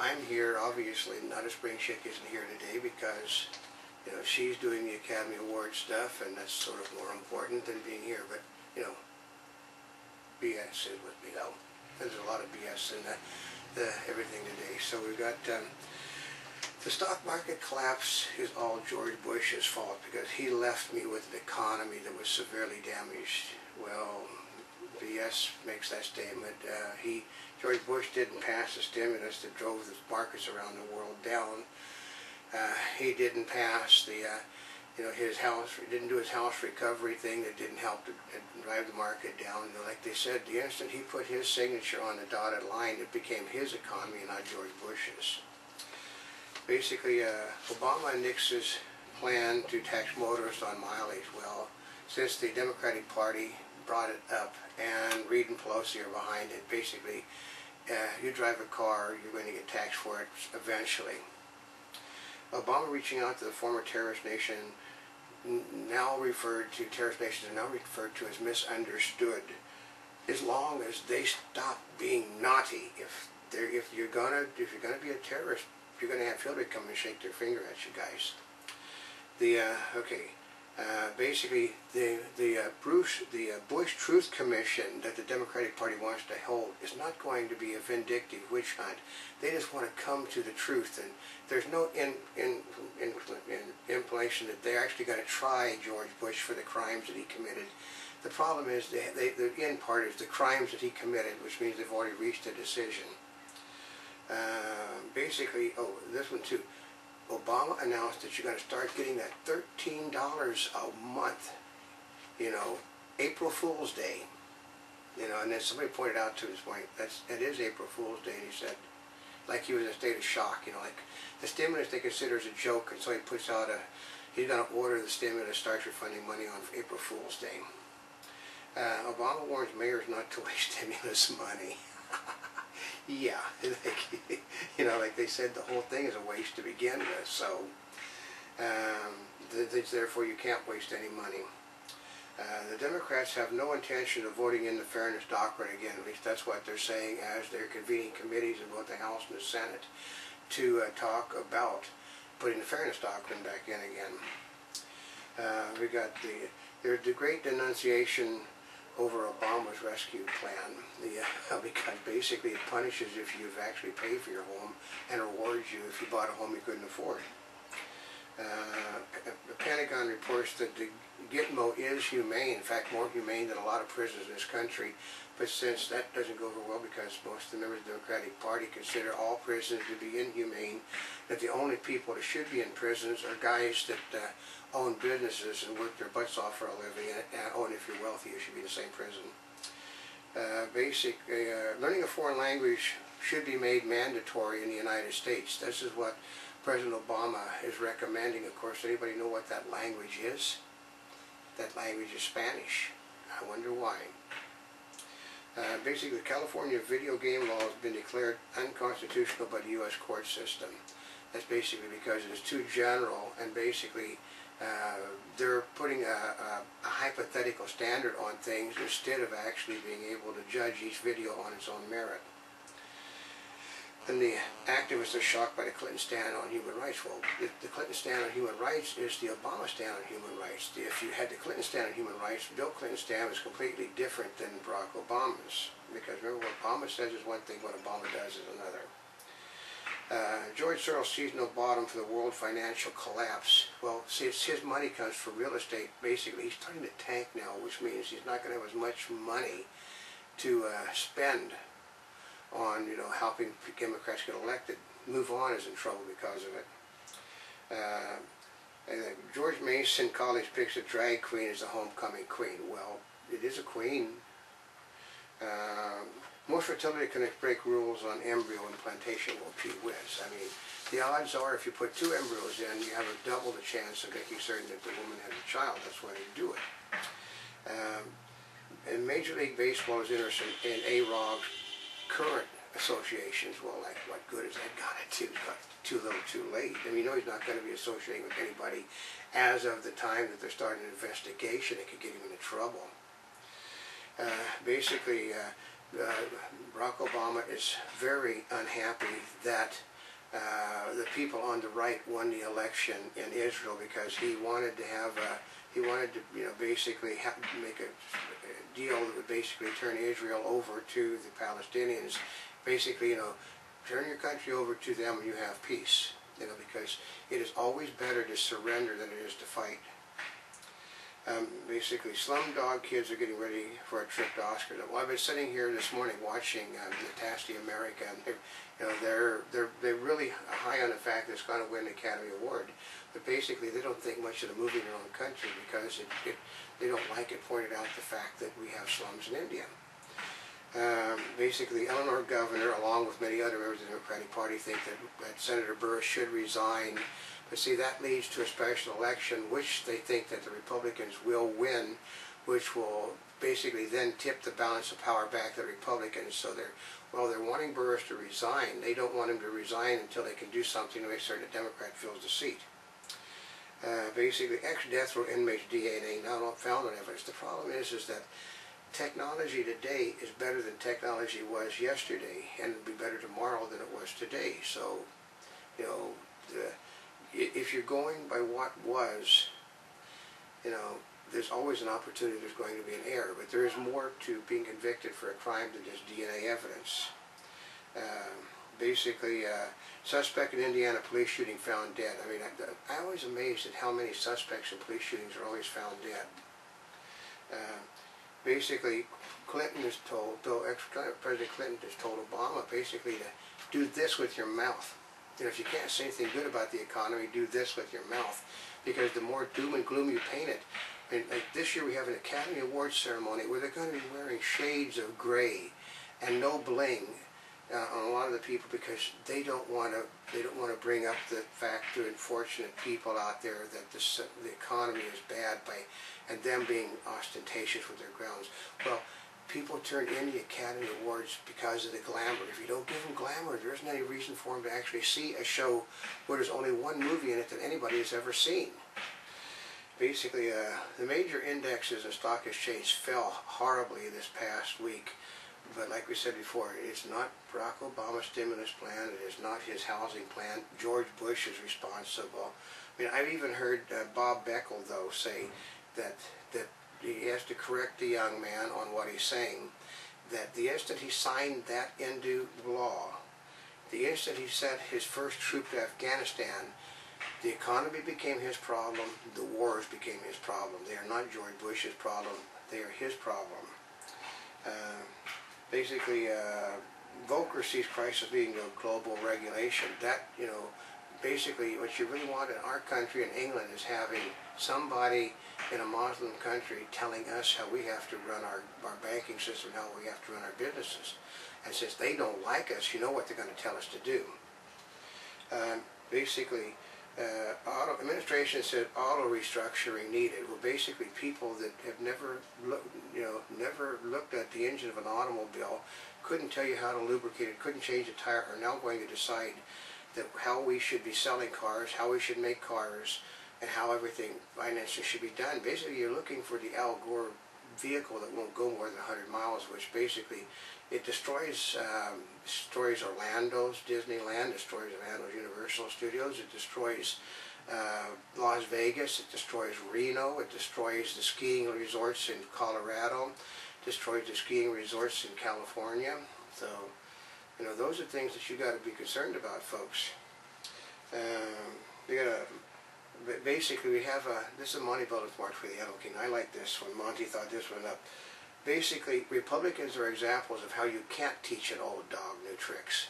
I'm here, obviously, not a spring chick isn't here today because, you know, she's doing the Academy Award stuff, and that's sort of more important than being here. But, you know, BS is with me, though. There's a lot of BS in everything today. So we've got the stock market collapse is all George Bush's fault because he left me with an economy that was severely damaged. Well, BS makes that statement. George Bush didn't pass the stimulus that drove the markets around the world down. He didn't pass the, his house. He didn't do his house recovery thing that didn't help to drive the market down. Like they said, the instant he put his signature on the dotted line, it became his economy, not George Bush's. Basically, Obama and Nixon's plan to tax motorists on mileage. Well, since the Democratic Party brought it up and Reid and Pelosi are behind it, basically, you drive a car, you're going to get taxed for it eventually. Obama reaching out to the former terrorist nation, now referred to, terrorist nations are now referred to as misunderstood, as long as they stop being naughty. If you're gonna be a terrorist, you're gonna have Hillary come and shake their finger at you guys. Basically, the Bush Truth Commission that the Democratic Party wants to hold is not going to be a vindictive witch hunt. They just want to come to the truth, and there's no implication that they're actually going to try George Bush for the crimes that he committed. The problem is the end part is the crimes that he committed, which means they've already reached a decision. Basically, this one too. Obama announced that you're going to start getting that $13 a month, April Fool's Day, and then somebody pointed out to his point, it is April Fool's Day, and he said, like he was in a state of shock, like the stimulus they consider as a joke, and so he puts out he's going to order the stimulus, starts refunding money on April Fool's Day. Obama warns mayors not to waste stimulus money. Yeah, like they said, the whole thing is a waste to begin with, so therefore you can't waste any money. The Democrats have no intention of voting in the fairness doctrine again, at least that's what they're saying as they're convening committees in both the House and the Senate to talk about putting the fairness doctrine back in again. We got the great denunciation over Obama's rescue plan, because basically it punishes if you've actually paid for your home and rewards you if you bought a home you couldn't afford. The Pentagon reports that the Gitmo is humane, in fact more humane than a lot of prisons in this country, but since that doesn't go over well because most of the members of the Democratic Party consider all prisons to be inhumane, that the only people that should be in prisons are guys that own businesses and work their butts off for a living, and if you're wealthy you should be in the same prison. Basically, learning a foreign language should be made mandatory in the United States. This is what President Obama is recommending. Of course, anybody know what that language is? That language is Spanish. I wonder why. Basically, the California video game law has been declared unconstitutional by the U.S. court system. That's basically because it is too general, and basically they're putting a hypothetical standard on things instead of actually being able to judge each video on its own merit. And the activists are shocked by the Clinton stand on human rights. Well, the Clinton stand on human rights is the Obama stand on human rights. If you had the Clinton stand on human rights, Bill Clinton's stand was completely different than Barack Obama's. Because remember, what Obama says is one thing, what Obama does is another. George Soros sees no bottom for the world financial collapse. Well, see, his money comes from real estate. Basically, he's starting to tank now, which means he's not going to have as much money to spend on, helping Democrats get elected. Move On is in trouble because of it. George Mason College picks a drag queen as a homecoming queen. Well, it is a queen. Most fertility clinics break rules on embryo implantation. Well, gee whiz. I mean, the odds are if you put 2 embryos in, you have a double the chance of making certain that the woman has a child. That's why they do it. And Major League Baseball is interested in A-Rod's current associations. Well, like, what good has that got to do? Too little, too late. I mean, he's not going to be associating with anybody as of the time that they're starting an investigation. It could get him into trouble. Basically, Barack Obama is very unhappy that the people on the right won the election in Israel because he wanted to have basically make a deal that would basically turn Israel over to the Palestinians. Basically, turn your country over to them and you have peace. Because it is always better to surrender than it is to fight. Basically, Slumdog Kids are getting ready for a trip to Oscars. Well, I've been sitting here this morning watching Natasha America, and they're really high on the fact that it's going to win the Academy Award. But basically, they don't think much of the movie in their own country because they don't like it pointed out the fact that we have slums in India. Basically, Illinois governor, along with many other members of the Democratic Party, think that Senator Burr should resign. But see, that leads to a special election, which they think that the Republicans will win, which will basically then tip the balance of power back to the Republicans. So they're wanting Burr to resign. They don't want him to resign until they can do something to make certain the Democrat fills the seat. Basically, ex-death row inmates' DNA now not found on evidence. The problem is that technology today is better than technology was yesterday, and it'll be better tomorrow than it was today. So, if you're going by what was, there's always an opportunity there's going to be an error, but there is more to being convicted for a crime than just DNA evidence. Basically, suspect in Indiana police shooting found dead. I mean, I'm always amazed at how many suspects in police shootings are always found dead. Basically, ex-President Clinton has told Obama basically to do this with your mouth. If you can't say anything good about the economy, do this with your mouth, because the more doom and gloom you paint it. And like this year, we have an Academy Awards ceremony where they're going to be wearing shades of gray and no bling on a lot of the people because they don't want to bring up the fact to unfortunate people out there that the economy is bad and them being ostentatious with their grounds. Well, people turn in the Academy Awards because of the glamour. If you don't give them glamour, there isn't any reason for them to actually see a show where there's only one movie in it that anybody has ever seen. Basically, the major indexes and stock exchange fell horribly this past week. But like we said before, it's not Barack Obama's stimulus plan. It is not his housing plan. George Bush is responsible. I mean, I've even heard Bob Beckel, though, say that he has to correct the young man on what he's saying, that the instant he signed that into law, the instant he sent his first troop to Afghanistan, the economy became his problem, the wars became his problem. They are not George Bush's problem, they are his problem. Basically, Volcker sees crisis being a global regulation. That, basically what you really want in our country, in England, is having somebody in a Muslim country telling us how we have to run our banking system, how we have to run our businesses. And since they don't like us, you know what they're going to tell us to do. Basically, administration said auto restructuring needed. Well, basically, people that have never looked at the engine of an automobile, couldn't tell you how to lubricate it, couldn't change a tire, are now going to decide that how we should be selling cars, how we should make cars, and how everything financing should be done. Basically, you're looking for the Al Gore vehicle that won't go more than 100 miles, which basically it destroys Orlando's Disneyland, destroys Orlando's Universal Studios, it destroys Las Vegas, it destroys Reno, it destroys the skiing resorts in Colorado, destroys the skiing resorts in California. So, those are things that you got to be concerned about, folks. Basically, we have this is a money bullet mark for the Oldecam. I like this one. Monty thought this one up. Basically, Republicans are examples of how you can't teach an old dog new tricks.